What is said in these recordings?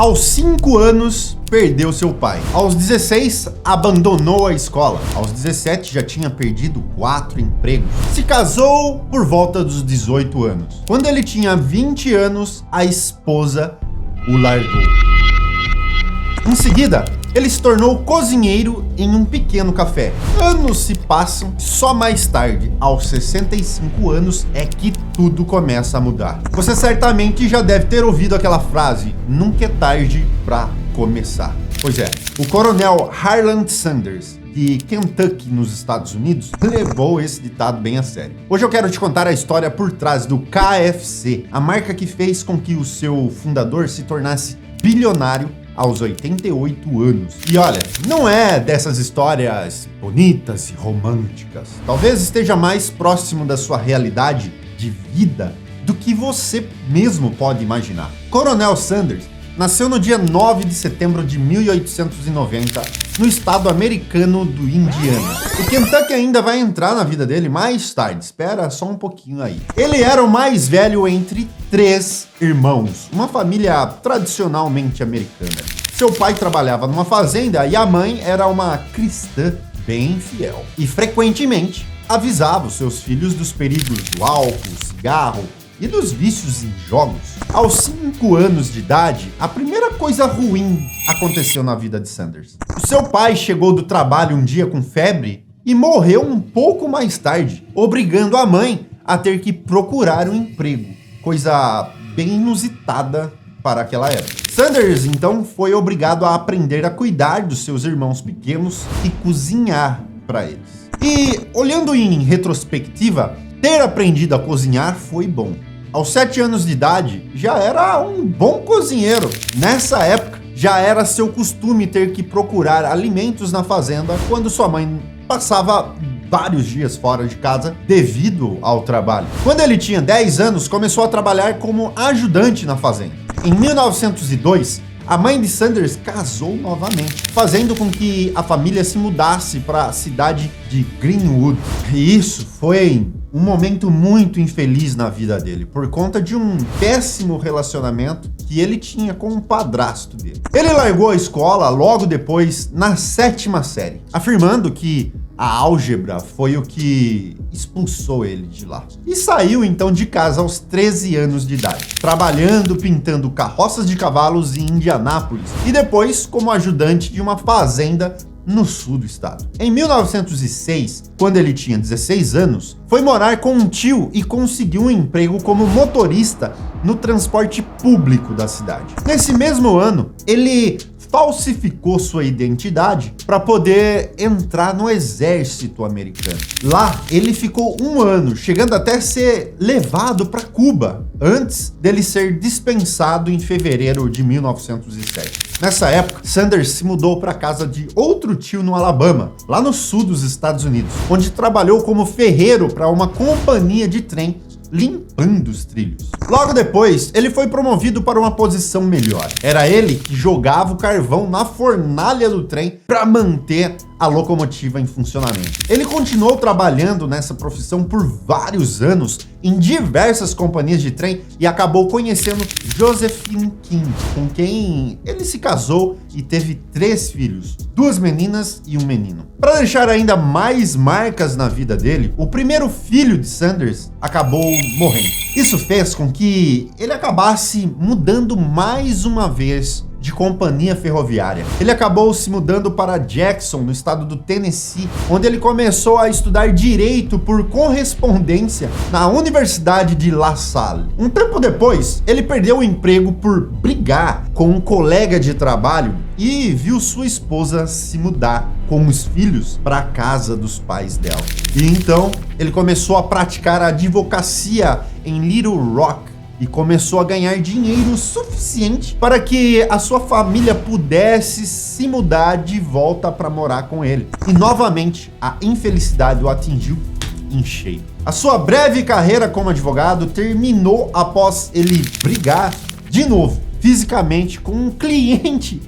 Aos 5 anos, perdeu seu pai. Aos 16, abandonou a escola. Aos 17, já tinha perdido 4 empregos. Se casou por volta dos 18 anos. Quando ele tinha 20 anos, a esposa o largou. Em seguida, ele se tornou cozinheiro em um pequeno café. Anos se passam, só mais tarde, aos 65 anos, é que tudo começa a mudar. Você certamente já deve ter ouvido aquela frase, nunca é tarde para começar. Pois é, o coronel Harland Sanders, de Kentucky, nos Estados Unidos, levou esse ditado bem a sério. Hoje eu quero te contar a história por trás do KFC, a marca que fez com que o seu fundador se tornasse bilionário aos 88 anos. E olha, não é dessas histórias bonitas e românticas. Talvez esteja mais próximo da sua realidade de vida do que você mesmo pode imaginar. Coronel Sanders nasceu no dia 9 de setembro de 1890, no estado americano do Indiana. O Kentucky ainda vai entrar na vida dele mais tarde, espera só um pouquinho aí. Ele era o mais velho entre 3 irmãos, uma família tradicionalmente americana. Seu pai trabalhava numa fazenda e a mãe era uma cristã bem fiel. E frequentemente avisava os seus filhos dos perigos do álcool, cigarro e dos vícios em jogos. Aos 5 anos de idade, a primeira coisa ruim aconteceu na vida de Sanders. O seu pai chegou do trabalho um dia com febre e morreu um pouco mais tarde, obrigando a mãe a ter que procurar um emprego, coisa bem inusitada para aquela época. Sanders, então, foi obrigado a aprender a cuidar dos seus irmãos pequenos e cozinhar para eles. E, olhando em retrospectiva, ter aprendido a cozinhar foi bom. Aos 7 anos de idade, já era um bom cozinheiro. Nessa época, já era seu costume ter que procurar alimentos na fazenda quando sua mãe passava vários dias fora de casa devido ao trabalho. Quando ele tinha 10 anos, começou a trabalhar como ajudante na fazenda. Em 1902, a mãe de Sanders casou novamente, fazendo com que a família se mudasse para a cidade de Greenwood. E isso foi um momento muito infeliz na vida dele, por conta de um péssimo relacionamento que ele tinha com o padrasto dele. Ele largou a escola logo depois, na 7ª série, afirmando que a álgebra foi o que expulsou ele de lá. E saiu então de casa aos 13 anos de idade, trabalhando pintando carroças de cavalos em Indianápolis e depois como ajudante de uma fazenda no sul do estado. Em 1906, quando ele tinha 16 anos, foi morar com um tio e conseguiu um emprego como motorista no transporte público da cidade. Nesse mesmo ano, ele falsificou sua identidade para poder entrar no exército americano. Lá, ele ficou 1 ano, chegando até ser levado para Cuba, antes dele ser dispensado em fevereiro de 1907. Nessa época, Sanders se mudou para a casa de outro tio no Alabama, lá no sul dos Estados Unidos, onde trabalhou como ferreiro para uma companhia de trem, limpando os trilhos. Logo depois, ele foi promovido para uma posição melhor. Era ele que jogava o carvão na fornalha do trem para manter a locomotiva em funcionamento. Ele continuou trabalhando nessa profissão por vários anos em diversas companhias de trem e acabou conhecendo Josephine King, com quem ele se casou e teve 3 filhos, 2 meninas e um menino. Para deixar ainda mais marcas na vida dele, o primeiro filho de Sanders acabou morrendo. Isso fez com que ele acabasse mudando mais uma vez de companhia ferroviária. Ele acabou se mudando para Jackson, no estado do Tennessee, onde ele começou a estudar direito por correspondência na Universidade de La Salle. Um tempo depois, ele perdeu o emprego por brigar com um colega de trabalho e viu sua esposa se mudar com os filhos para a casa dos pais dela. E então, ele começou a praticar a advocacia em Little Rock, e começou a ganhar dinheiro suficiente para que a sua família pudesse se mudar de volta para morar com ele. E novamente, a infelicidade o atingiu em cheio. A sua breve carreira como advogado terminou após ele brigar de novo, fisicamente, com um cliente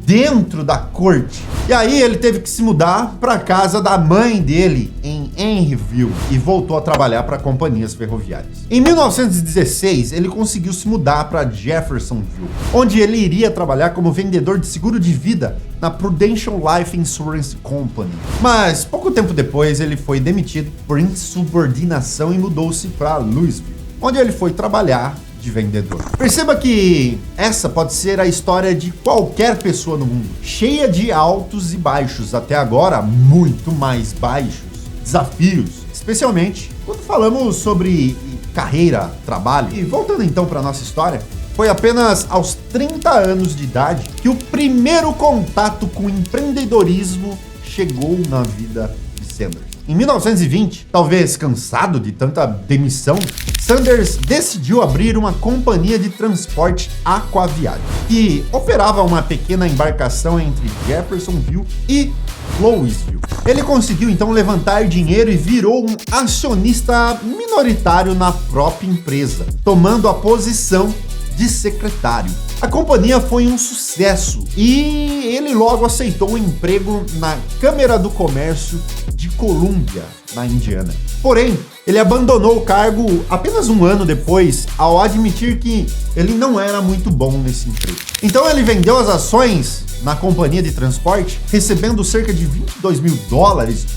dentro da corte. E aí ele teve que se mudar para casa da mãe dele em Henryville e voltou a trabalhar para companhias ferroviárias. Em 1916, ele conseguiu se mudar para Jeffersonville, onde ele iria trabalhar como vendedor de seguro de vida na Prudential Life Insurance Company. Mas pouco tempo depois ele foi demitido por insubordinação e mudou-se para Louisville, onde ele foi trabalhar de vendedor. Perceba que essa pode ser a história de qualquer pessoa no mundo, cheia de altos e baixos, até agora muito mais baixos, desafios, especialmente quando falamos sobre carreira, trabalho. E voltando então para nossa história, foi apenas aos 30 anos de idade que o primeiro contato com empreendedorismo chegou na vida de Sanders. Em 1920, talvez cansado de tanta demissão, Sanders decidiu abrir uma companhia de transporte aquaviário que operava uma pequena embarcação entre Jeffersonville e Louisville. Ele conseguiu então levantar dinheiro e virou um acionista minoritário na própria empresa, tomando a posição de secretário. A companhia foi um sucesso e ele logo aceitou um emprego na Câmara do Comércio de Columbia, na Indiana. Porém, ele abandonou o cargo apenas um ano depois, ao admitir que ele não era muito bom nesse emprego. Então ele vendeu as ações na companhia de transporte, recebendo cerca de $22 mil,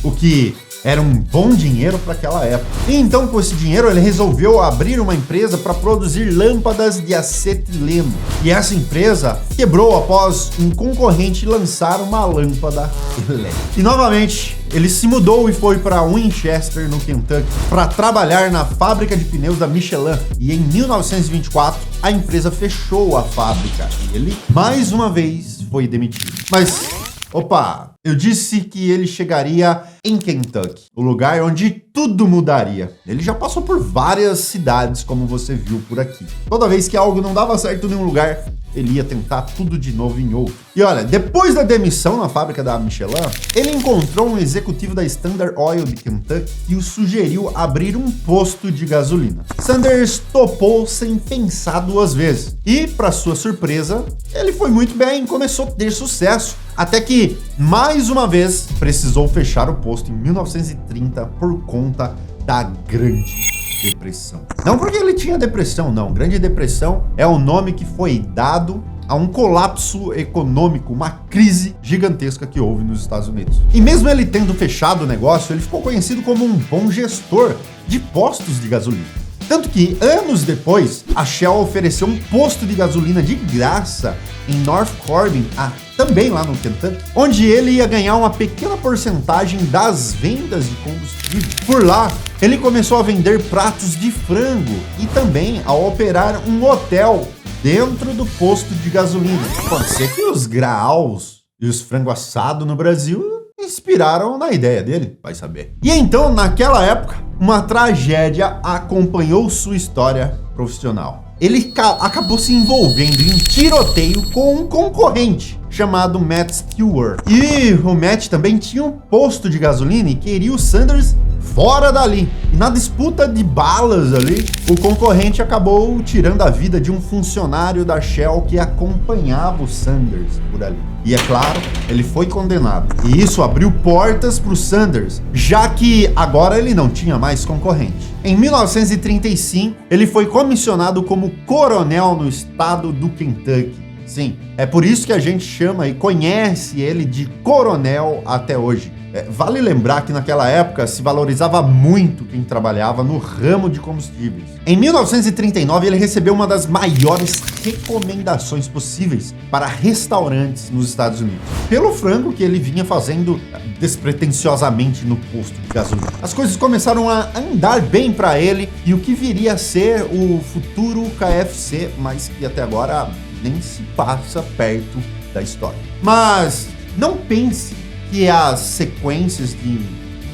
o que era um bom dinheiro para aquela época. E então, com esse dinheiro, ele resolveu abrir uma empresa para produzir lâmpadas de acetileno. E essa empresa quebrou após um concorrente lançar uma lâmpada elétrica. E novamente, ele se mudou e foi para Winchester, no Kentucky, para trabalhar na fábrica de pneus da Michelin. E em 1924, a empresa fechou a fábrica e ele, mais uma vez, foi demitido. Mas, opa, eu disse que ele chegaria em Kentucky, o lugar onde tudo mudaria. Ele já passou por várias cidades, como você viu por aqui. Toda vez que algo não dava certo em um lugar, ele ia tentar tudo de novo em outro. E olha, depois da demissão na fábrica da Michelin, ele encontrou um executivo da Standard Oil de Kentucky que o sugeriu abrir um posto de gasolina. Sanders topou sem pensar duas vezes. E, para sua surpresa, ele foi muito bem, começou a ter sucesso. Até que, mais uma vez, precisou fechar o posto em 1930 por conta da Grande Depressão. Não porque ele tinha depressão, não. Grande Depressão é o nome que foi dado a um colapso econômico, uma crise gigantesca que houve nos Estados Unidos. E mesmo ele tendo fechado o negócio, ele ficou conhecido como um bom gestor de postos de gasolina. Tanto que, anos depois, a Shell ofereceu um posto de gasolina de graça em North Corbin, também lá no Kentucky, onde ele ia ganhar uma pequena porcentagem das vendas de combustível. Por lá, ele começou a vender pratos de frango e também a operar um hotel dentro do posto de gasolina. Pode ser que os graus e os frango assado no Brasil inspiraram na ideia dele, vai saber. E então, naquela época, uma tragédia acompanhou sua história profissional. Ele acabou se envolvendo em um tiroteio com um concorrente chamado Matt Stewart. E o Matt também tinha um posto de gasolina e queria o Sanders fora dali. E na disputa de balas ali, o concorrente acabou tirando a vida de um funcionário da Shell que acompanhava o Sanders por ali. E é claro, ele foi condenado. E isso abriu portas para o Sanders, já que agora ele não tinha mais concorrente. Em 1935, ele foi comissionado como coronel no estado do Kentucky. Sim, é por isso que a gente chama e conhece ele de coronel até hoje. Vale lembrar que naquela época se valorizava muito quem trabalhava no ramo de combustíveis. Em 1939, ele recebeu uma das maiores recomendações possíveis para restaurantes nos Estados Unidos, pelo frango que ele vinha fazendo despretensiosamente no posto de gasolina. As coisas começaram a andar bem para ele e o que viria a ser o futuro KFC, mas que até agora nem se passa perto da história. Mas não pense que as sequências de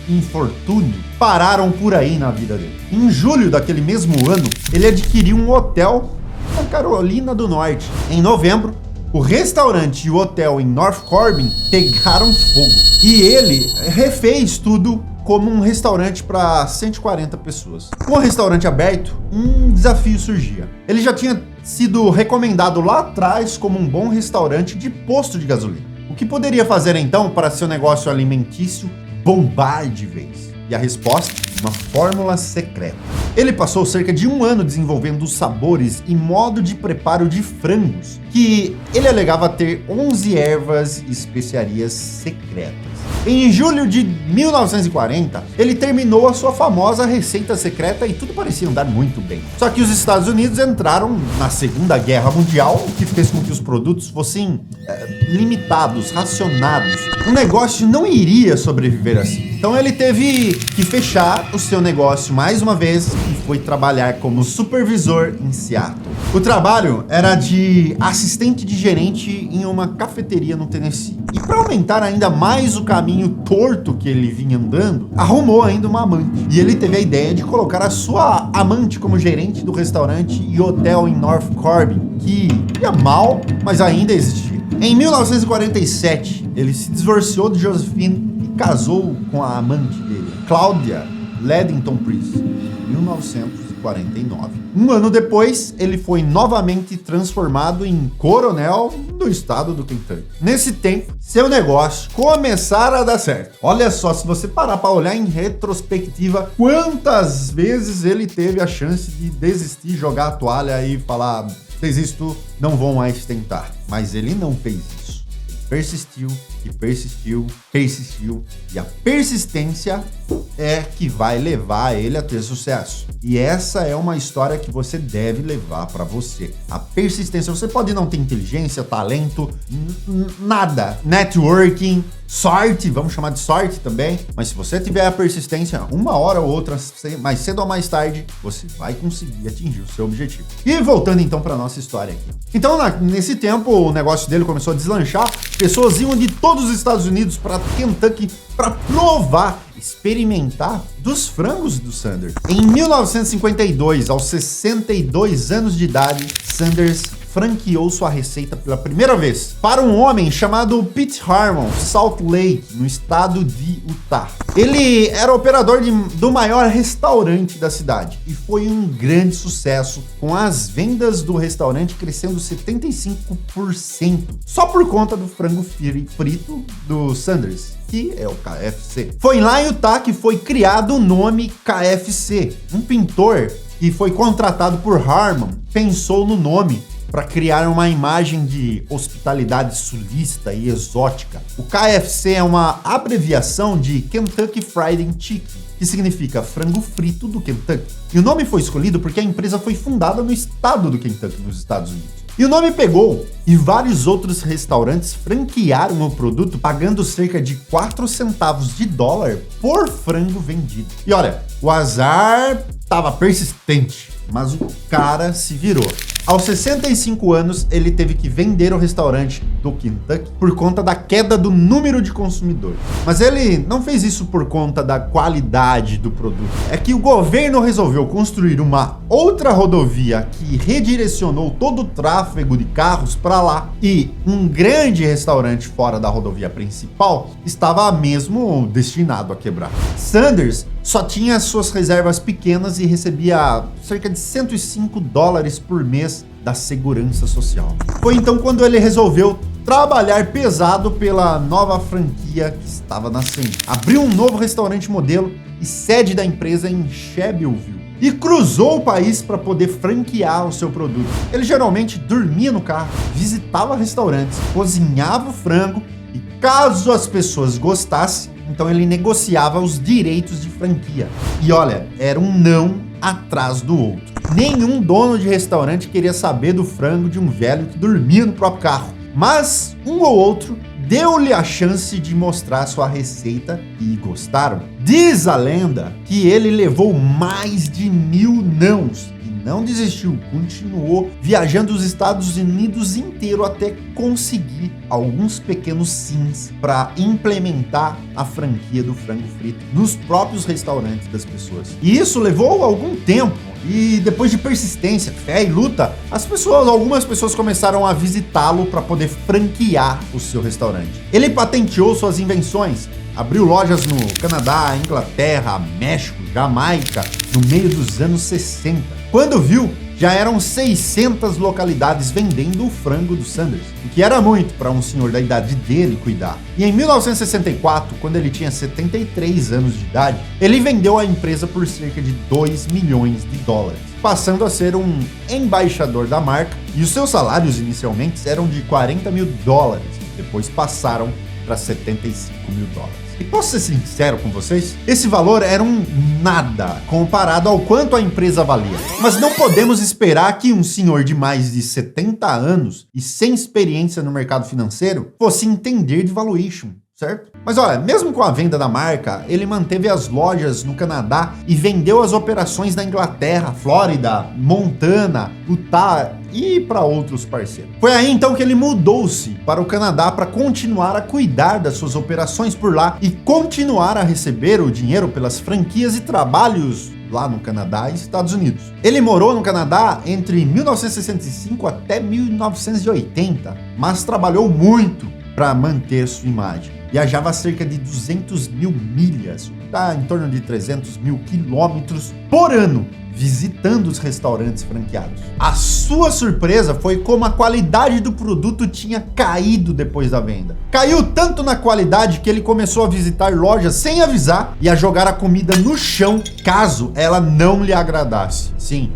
infortúnio pararam por aí na vida dele. Em julho daquele mesmo ano, ele adquiriu um hotel na Carolina do Norte. Em novembro, o restaurante e o hotel em North Corbin pegaram fogo. E ele refez tudo como um restaurante para 140 pessoas. Com o restaurante aberto, um desafio surgia. Ele já tinha sido recomendado lá atrás como um bom restaurante de posto de gasolina. O que poderia fazer então para seu negócio alimentício bombar de vez? E a resposta? Uma fórmula secreta. Ele passou cerca de 1 ano desenvolvendo os sabores e modo de preparo de frangos, que ele alegava ter 11 ervas e especiarias secretas. Em julho de 1940, ele terminou a sua famosa receita secreta e tudo parecia andar muito bem. Só que os Estados Unidos entraram na Segunda Guerra Mundial, o que fez com que os produtos fossem limitados, racionados. O negócio não iria sobreviver assim. Então ele teve que fechar o seu negócio mais uma vez e foi trabalhar como supervisor em Seattle. O trabalho era de assistente de gerente em uma cafeteria no Tennessee. E para aumentar ainda mais o caminho torto que ele vinha andando, arrumou ainda uma amante. E ele teve a ideia de colocar a sua amante como gerente do restaurante e hotel em North Corbin, que ia mal, mas ainda existia. Em 1947, ele se divorciou de Josephine e casou com a amante dele, Claudia Ledington Priest, em 1949. 1 ano depois, ele foi novamente transformado em coronel do estado do Kentucky. Nesse tempo, seu negócio começara a dar certo. Olha só, se você parar para olhar em retrospectiva, quantas vezes ele teve a chance de desistir, jogar a toalha e falar: desisto, não vou mais tentar. Mas ele não fez isso. Persistiu e persistiu, persistiu. E a persistência é que vai levar ele a ter sucesso. E essa é uma história que você deve levar para você. A persistência. Você pode não ter inteligência, talento, nada. Networking, sorte, vamos chamar de sorte também. Mas se você tiver a persistência, uma hora ou outra, mais cedo ou mais tarde, você vai conseguir atingir o seu objetivo. E voltando então para nossa história aqui. Então, nesse tempo, o negócio dele começou a deslanchar. Pessoas iam de todos os Estados Unidos para Kentucky para provar, experimentar dos frangos do Sanders. Em 1952, aos 62 anos de idade, Sanders franqueou sua receita pela primeira vez para um homem chamado Pete Harmon, Salt Lake, no estado de Utah. Ele era operador do maior restaurante da cidade e foi um grande sucesso, com as vendas do restaurante crescendo 75% só por conta do frango frito do Sanders, que é o KFC. Foi lá em Utah que foi criado o nome KFC. Um pintor que foi contratado por Harmon pensou no nome para criar uma imagem de hospitalidade sulista e exótica. O KFC é uma abreviação de Kentucky Fried Chicken, que significa frango frito do Kentucky. E o nome foi escolhido porque a empresa foi fundada no estado do Kentucky, nos Estados Unidos. E o nome pegou, e vários outros restaurantes franquearam o produto, pagando cerca de 4 centavos de dólar por frango vendido. E olha, o azar estava persistente, mas o cara se virou. Aos 65 anos, ele teve que vender o restaurante do Kentucky por conta da queda do número de consumidores. Mas ele não fez isso por conta da qualidade do produto. É que o governo resolveu construir uma outra rodovia que redirecionou todo o tráfego de carros para lá. E um grande restaurante fora da rodovia principal estava mesmo destinado a quebrar. Sanders só tinha suas reservas pequenas e recebia cerca de 105 dólares por mês da Segurança Social. Foi então quando ele resolveu trabalhar pesado pela nova franquia que estava nascendo. Abriu um novo restaurante modelo e sede da empresa em Shelbyville e cruzou o país para poder franquear o seu produto. Ele geralmente dormia no carro, visitava restaurantes, cozinhava o frango e, caso as pessoas gostassem, então ele negociava os direitos de franquia. E olha, era um não atrás do outro. Nenhum dono de restaurante queria saber do frango de um velho que dormia no próprio carro. Mas um ou outro deu-lhe a chance de mostrar sua receita e gostaram. Diz a lenda que ele levou mais de 1000 nãos e não desistiu, continuou viajando os Estados Unidos inteiro até conseguir alguns pequenos sims para implementar a franquia do frango frito nos próprios restaurantes das pessoas. E isso levou algum tempo. E depois de persistência, fé e luta, algumas pessoas começaram a visitá-lo para poder franquear o seu restaurante. Ele patenteou suas invenções, abriu lojas no Canadá, Inglaterra, México, Jamaica, no meio dos anos 60. Quando viu, já eram 600 localidades vendendo o frango do Sanders, o que era muito para um senhor da idade dele cuidar. E em 1964, quando ele tinha 73 anos de idade, ele vendeu a empresa por cerca de 2 milhões de dólares, passando a ser um embaixador da marca, e os seus salários inicialmente eram de 40 mil dólares, depois passaram para 75 mil dólares. E posso ser sincero com vocês? Esse valor era um nada comparado ao quanto a empresa valia. Mas não podemos esperar que um senhor de mais de 70 anos e sem experiência no mercado financeiro fosse entender de valuation, certo? Mas olha, mesmo com a venda da marca, ele manteve as lojas no Canadá e vendeu as operações na Inglaterra, Flórida, Montana, Utah e para outros parceiros. Foi aí então que ele mudou-se para o Canadá para continuar a cuidar das suas operações por lá e continuar a receber o dinheiro pelas franquias e trabalhos lá no Canadá e Estados Unidos. Ele morou no Canadá entre 1965 até 1980, mas trabalhou muito para manter sua imagem. Viajava cerca de 200 mil milhas, tá em torno de 300 mil quilômetros por ano, visitando os restaurantes franqueados. A sua surpresa foi como a qualidade do produto tinha caído depois da venda. Caiu tanto na qualidade que ele começou a visitar lojas sem avisar e a jogar a comida no chão caso ela não lhe agradasse. Sim,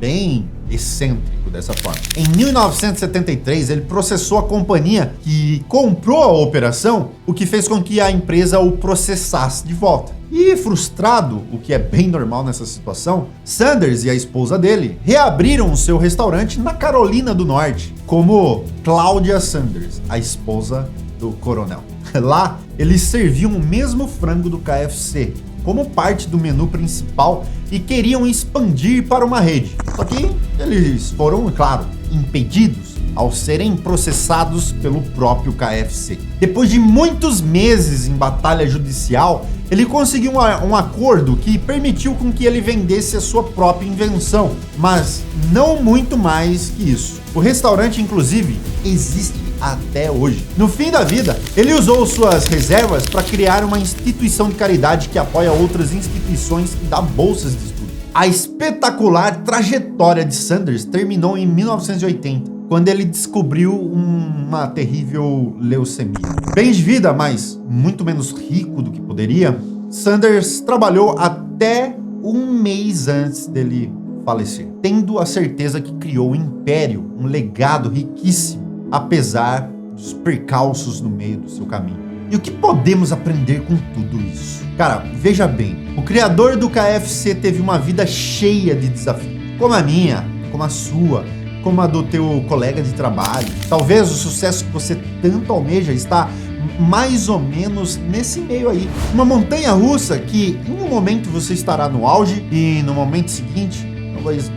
bem excêntrico dessa forma. Em 1973, ele processou a companhia que comprou a operação, o que fez com que a empresa o processasse de volta. E frustrado, o que é bem normal nessa situação, Sanders e a esposa dele reabriram o seu restaurante na Carolina do Norte, como Claudia Sanders, a esposa do coronel. Lá, eles serviam o mesmo frango do KFC, como parte do menu principal e queriam expandir para uma rede. Só que eles foram, claro, impedidos ao serem processados pelo próprio KFC. Depois de muitos meses em batalha judicial, ele conseguiu um acordo que permitiu com que ele vendesse a sua própria invenção, mas não muito mais que isso. O restaurante, inclusive, existe até hoje. No fim da vida, ele usou suas reservas para criar uma instituição de caridade que apoia outras instituições e dá bolsas de estudo. A espetacular trajetória de Sanders terminou em 1980, quando ele descobriu uma terrível leucemia. Bem de vida, mas muito menos rico do que poderia, Sanders trabalhou até um mês antes dele falecer, tendo a certeza que criou um império, um legado riquíssimo, apesar dos percalços no meio do seu caminho. E o que podemos aprender com tudo isso? Cara, veja bem, o criador do KFC teve uma vida cheia de desafios, como a minha, como a sua, como a do teu colega de trabalho. Talvez o sucesso que você tanto almeja está mais ou menos nesse meio aí. Uma montanha russa que em um momento você estará no auge e no momento seguinte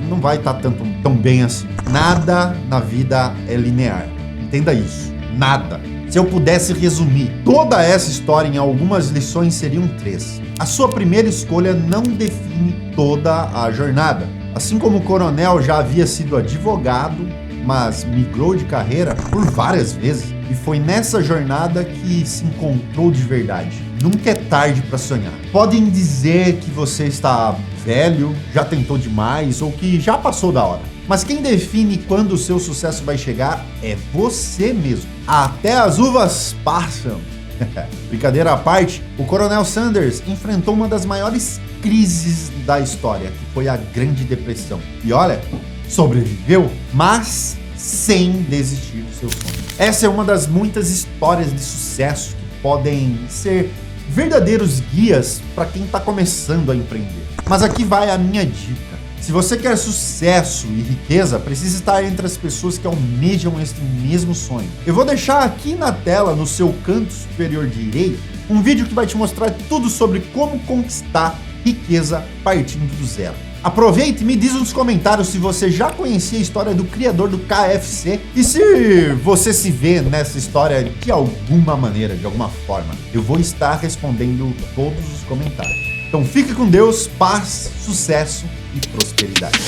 não vai estar tão bem assim. Nada na vida é linear. Entenda isso. Nada. Se eu pudesse resumir toda essa história em algumas lições, seriam 3. A sua primeira escolha não define toda a jornada. Assim como o coronel já havia sido advogado, mas migrou de carreira por várias vezes, e foi nessa jornada que se encontrou de verdade. Nunca é tarde para sonhar. Podem dizer que você está velho, já tentou demais ou que já passou da hora. Mas quem define quando o seu sucesso vai chegar é você mesmo. Até as uvas passam. Brincadeira à parte, o Coronel Sanders enfrentou uma das maiores crises da história, que foi a Grande Depressão. E olha, sobreviveu, mas sem desistir do seu sonho. Essa é uma das muitas histórias de sucesso que podem ser verdadeiros guias para quem está começando a empreender. Mas aqui vai a minha dica. Se você quer sucesso e riqueza, precisa estar entre as pessoas que almejam este mesmo sonho. Eu vou deixar aqui na tela, no seu canto superior direito, um vídeo que vai te mostrar tudo sobre como conquistar riqueza partindo do zero. Aproveite e me diz nos comentários se você já conhecia a história do criador do KFC e se você se vê nessa história de alguma maneira, de alguma forma. Eu vou estar respondendo todos os comentários. Então fique com Deus, paz, sucesso e prosperidade.